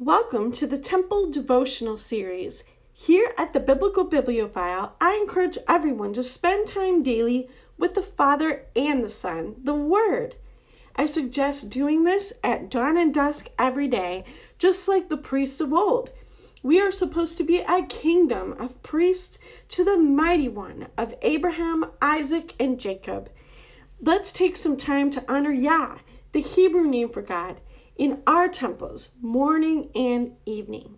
Welcome to the Temple Devotional Series. Here at the Biblical Bibliophile, I encourage everyone to spend time daily with the Father and the Son, the Word. I suggest doing this at dawn and dusk every day, just like the priests of old. We are supposed to be a kingdom of priests to the mighty one of Abraham, Isaac, and Jacob. Let's take some time to honor Yah, the Hebrew name for God, in our temples, morning and evening.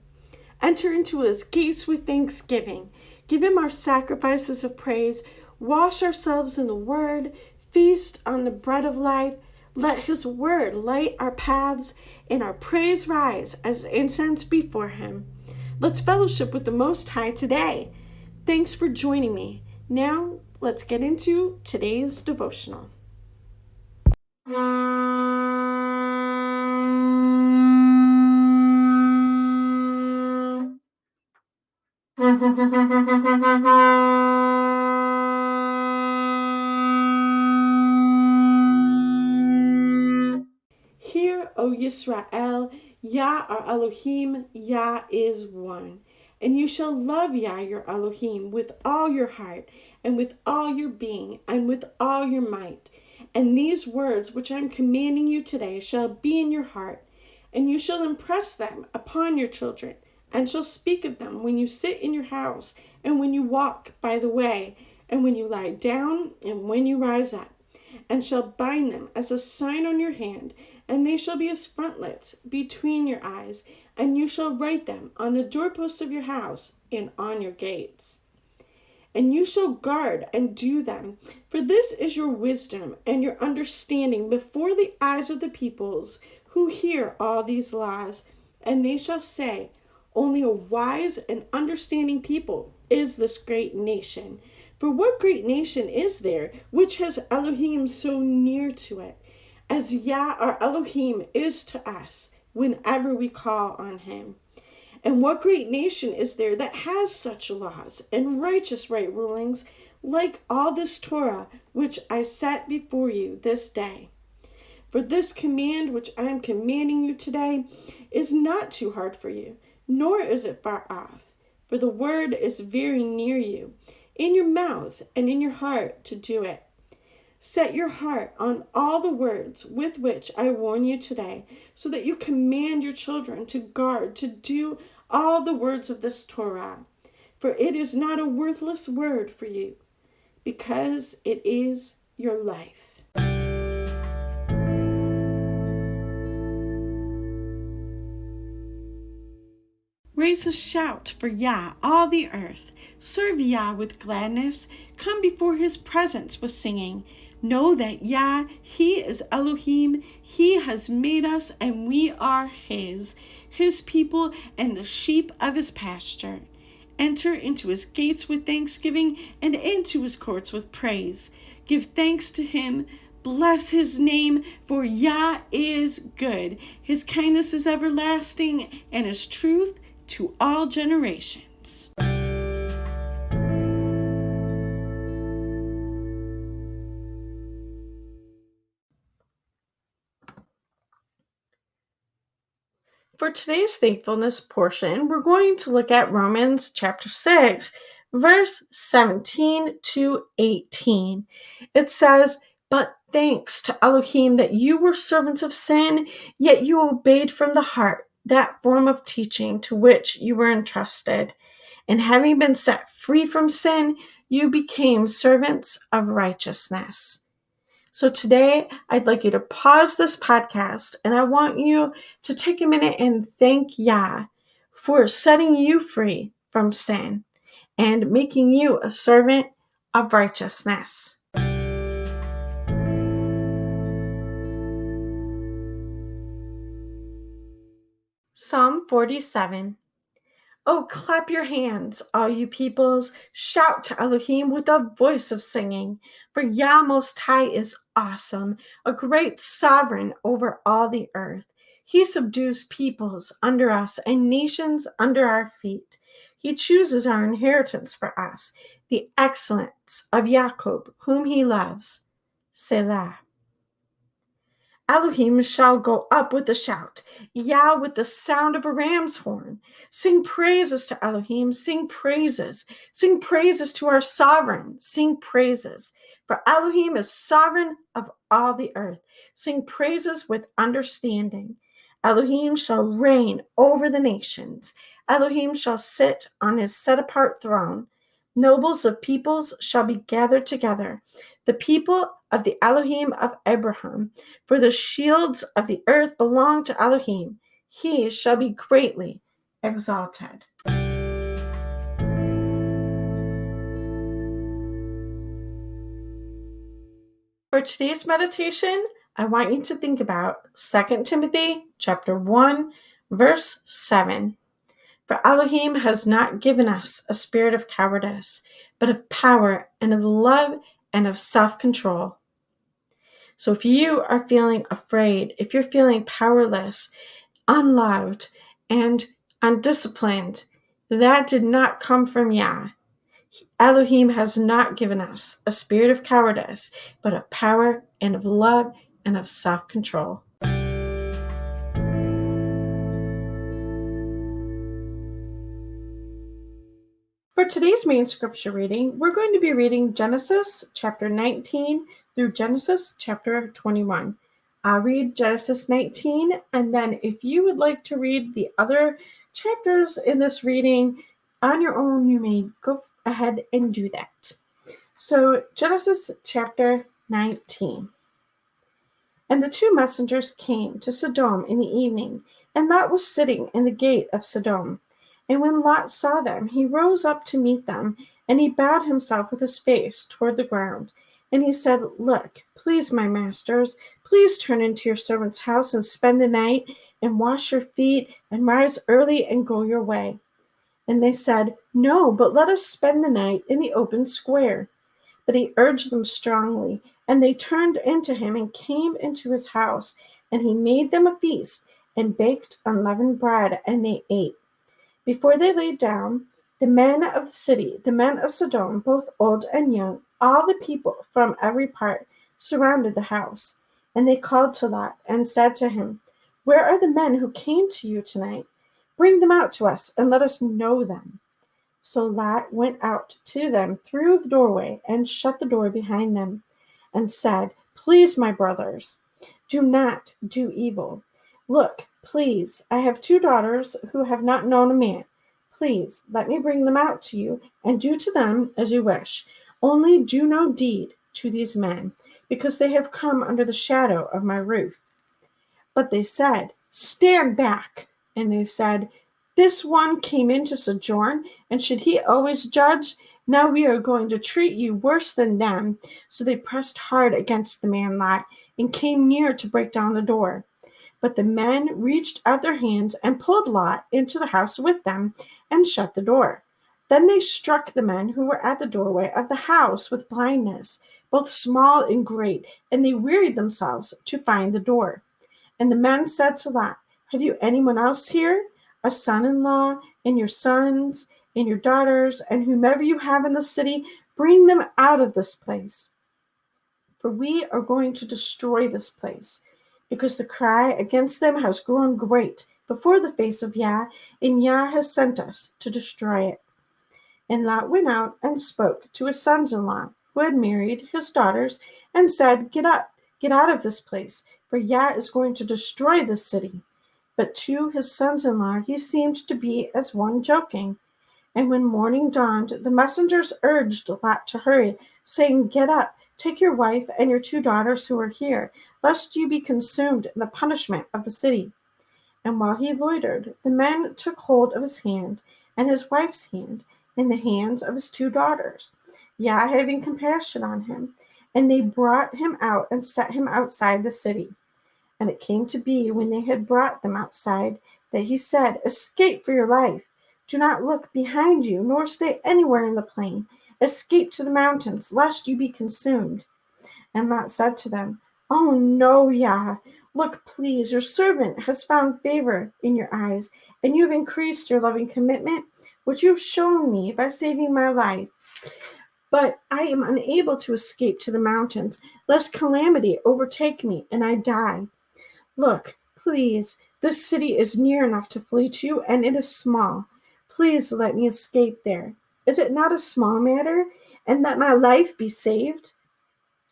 Enter into his gates with thanksgiving. Give him our sacrifices of praise. Wash ourselves in the word. Feast on the bread of life. Let his word light our paths and our praise rise as incense before him. Let's fellowship with the Most High today. Thanks for joining me. Now, let's get into today's devotional. Hear, O Yisrael, Yah our Elohim, Yah is one. And you shall love Yah your Elohim with all your heart, and with all your being, and with all your might. And these words which I am commanding you today shall be in your heart, and you shall impress them upon your children, and shall speak of them when you sit in your house, and when you walk by the way, and when you lie down, and when you rise up, and shall bind them as a sign on your hand, and they shall be as frontlets between your eyes, and you shall write them on the doorposts of your house and on your gates. And you shall guard and do them, for this is your wisdom and your understanding before the eyes of the peoples who hear all these laws. And they shall say, only a wise and understanding people is this great nation. For what great nation is there which has Elohim so near to it, as Yah our Elohim is to us whenever we call on him? And what great nation is there that has such laws and righteous right rulings like all this Torah which I set before you this day? For this command which I am commanding you today is not too hard for you, nor is it far off. For the word is very near you, in your mouth and in your heart to do it. Set your heart on all the words with which I warn you today, so that you command your children to guard, to do all the words of this Torah. For it is not a worthless word for you, because it is your life. Raise a shout for Yah, all the earth. Serve Yah with gladness. Come before his presence with singing. Know that Yah, he is Elohim. He has made us, and we are his people and the sheep of his pasture. Enter into his gates with thanksgiving and into his courts with praise. Give thanks to him. Bless his name, for Yah is good. His kindness is everlasting, and his truth to all generations. For today's thankfulness portion, we're going to look at Romans chapter 6, verse 17 to 18. It says, "But thanks to Elohim that you were servants of sin, yet you obeyed from the heart that form of teaching to which you were entrusted. And having been set free from sin, you became servants of righteousness." So today, I'd like you to pause this podcast, and I want you to take a minute and thank Yah for setting you free from sin and making you a servant of righteousness. Psalm 47. Oh, clap your hands, all you peoples. Shout to Elohim with a voice of singing. For Yah Most High is awesome, a great sovereign over all the earth. He subdues peoples under us and nations under our feet. He chooses our inheritance for us, the excellence of Jacob, whom he loves. Selah. Elohim shall go up with a shout, Yah with the sound of a ram's horn. Sing praises to Elohim, sing praises. Sing praises to our sovereign, sing praises. For Elohim is sovereign of all the earth. Sing praises with understanding. Elohim shall reign over the nations. Elohim shall sit on his set-apart throne. Nobles of peoples shall be gathered together. The people of the Elohim of Abraham, for the shields of the earth belong to Elohim. He shall be greatly exalted. For today's meditation, I want you to think about 2 Timothy chapter 1, verse 7. For Elohim has not given us a spirit of cowardice, but of power and of love and of self-control. So if you are feeling afraid, if you're feeling powerless, unloved, and undisciplined, that did not come from Yah. Elohim has not given us a spirit of cowardice, but of power and of love and of self-control. For today's main scripture reading, we're going to be reading Genesis chapter 19 through Genesis chapter 21. I'll read Genesis 19, and then if you would like to read the other chapters in this reading on your own, you may go ahead and do that. So Genesis chapter 19. And the two messengers came to Sodom in the evening, and Lot was sitting in the gate of Sodom. And when Lot saw them, he rose up to meet them, and he bowed himself with his face toward the ground. And he said, Look, please, my masters, please turn into your servant's house and spend the night, and wash your feet, and rise early and go your way. And they said, No, but let us spend the night in the open square. But he urged them strongly, and they turned into him and came into his house. And he made them a feast, and baked unleavened bread, and they ate. Before they lay down, the men of the city, the men of Sodom, both old and young, all the people from every part, surrounded the house. And they called to Lot and said to him, Where are the men who came to you tonight? Bring them out to us, and let us know them. So Lot went out to them through the doorway and shut the door behind them, and said, Please, my brothers, do not do evil. Look, please, I have 2 daughters who have not known a man. Please, let me bring them out to you, and do to them as you wish. Only do no deed to these men, because they have come under the shadow of my roof. But they said, Stand back. And they said, This one came in to sojourn, and should he always judge? Now we are going to treat you worse than them. So they pressed hard against the man Lot, and came near to break down the door. But the men reached out their hands and pulled Lot into the house with them and shut the door. Then they struck the men who were at the doorway of the house with blindness, both small and great, and they wearied themselves to find the door. And the men said to Lot, Have you anyone else here? A son-in-law, and your sons, and your daughters, and whomever you have in the city, bring them out of this place. For we are going to destroy this place, because the cry against them has grown great before the face of Yah, and Yah has sent us to destroy it. And Lot went out and spoke to his sons-in-law, who had married his daughters, and said, Get up, get out of this place, for Yah is going to destroy this city. But to his sons-in-law he seemed to be as one joking. And when morning dawned, the messengers urged Lot to hurry, saying, Get up, take your wife and your 2 daughters who are here, lest you be consumed in the punishment of the city. And while he loitered, the men took hold of his hand, and his wife's hand, and the hands of his 2 daughters, Yah having compassion on him. And they brought him out and set him outside the city. And it came to be, when they had brought them outside, that he said, Escape for your life. Do not look behind you, nor stay anywhere in the plain. Escape to the mountains, lest you be consumed. And Lot said to them, Oh no, Yah. Look, please, your servant has found favor in your eyes, and you have increased your loving commitment, which you have shown me by saving my life. but I am unable to escape to the mountains, lest calamity overtake me and I die. Look, please, this city is near enough to flee to, and it is small. Please let me escape there. Is it not a small matter, and let my life be saved?"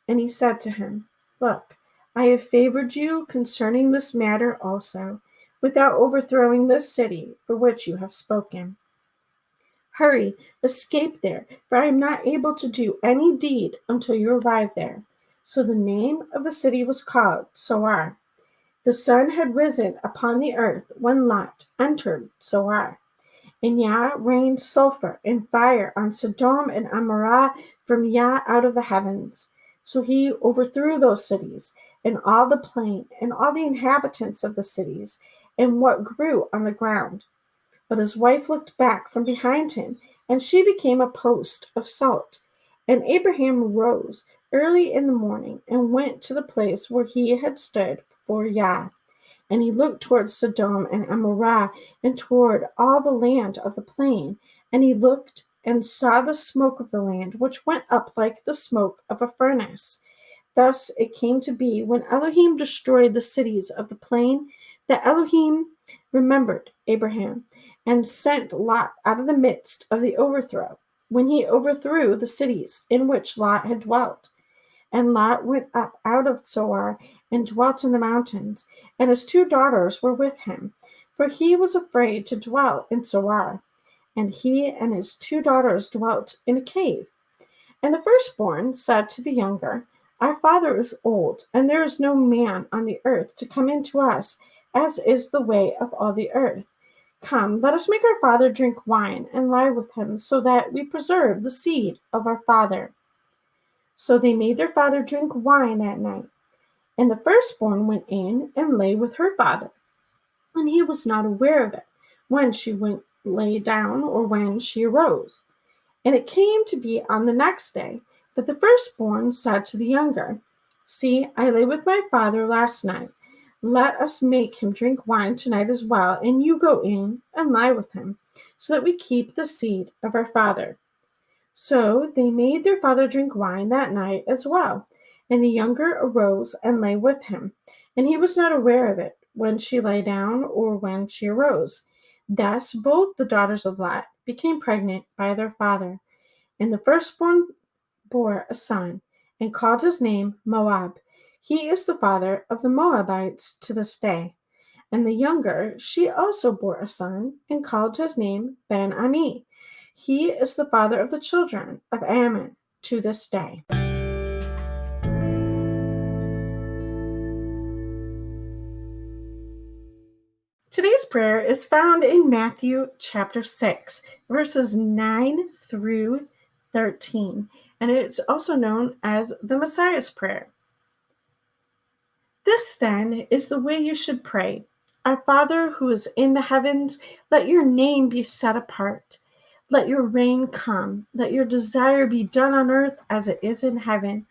And he said to him, "Look, I have favored you concerning this matter also, without overthrowing this city for which you have spoken. Hurry, escape there, for I am not able to do any deed until you arrive there." So the name of the city was called Zoar. The sun had risen upon the earth when Lot entered Zoar. And Yah rained sulfur and fire on Sodom and Amorah from Yah out of the heavens. So he overthrew those cities, and all the plain, and all the inhabitants of the cities, and what grew on the ground. But his wife looked back from behind him, and she became a post of salt. And Abraham rose early in the morning, and went to the place where he had stood before Yah. And he looked toward Sodom and Amorah, and toward all the land of the plain. And he looked and saw the smoke of the land, which went up like the smoke of a furnace. Thus it came to be, when Elohim destroyed the cities of the plain, that Elohim remembered Abraham, and sent Lot out of the midst of the overthrow, when he overthrew the cities in which Lot had dwelt. And Lot went up out of Zoar, and dwelt in the mountains, and his 2 daughters were with him, for he was afraid to dwell in Zoar. And he and his 2 daughters dwelt in a cave. And the firstborn said to the younger, "Our father is old, and there is no man on the earth to come in to us, as is the way of all the earth. Come, let us make our father drink wine, and lie with him, so that we preserve the seed of our father." So they made their father drink wine that night. And the firstborn went in and lay with her father, and he was not aware of it, when she lay down or when she arose. And it came to be on the next day that the firstborn said to the younger, "See, I lay with my father last night. Let us make him drink wine tonight as well, and you go in and lie with him, so that we keep the seed of our father." So they made their father drink wine that night as well. And the younger arose and lay with him, and he was not aware of it, when she lay down or when she arose. Thus both the daughters of Lot became pregnant by their father. And the firstborn bore a son, and called his name Moab. He is the father of the Moabites to this day. And the younger, she also bore a son, and called his name Ben-Ami. He is the father of the children of Ammon to this day. Today's prayer is found in Matthew chapter 6, verses 9 through 13, and it's also known as the Messiah's Prayer. This, then, is the way you should pray. Our Father who is in the heavens, let your name be set apart. Let your reign come. Let your desire be done on earth as it is in heaven.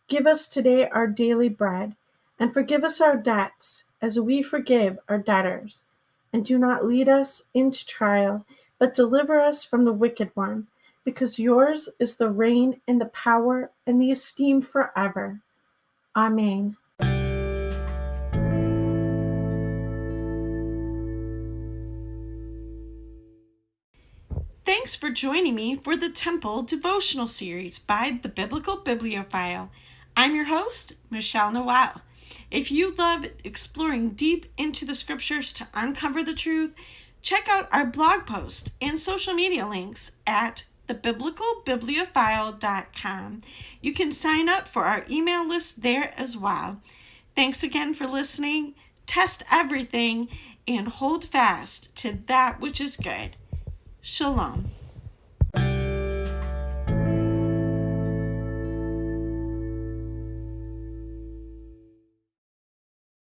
Give us today our daily bread, and forgive us our debts as we forgive our debtors. And do not lead us into trial, but deliver us from the wicked one, because yours is the reign and the power and the esteem forever. Amen. Thanks for joining me for the Temple Devotional Series by the Biblical Bibliophile. I'm your host, Michelle Noel. If you love exploring deep into the scriptures to uncover the truth, check out our blog post and social media links at thebiblicalbibliophile.com. You can sign up for our email list there as well. Thanks again for listening. Test everything and hold fast to that which is good. Shalom.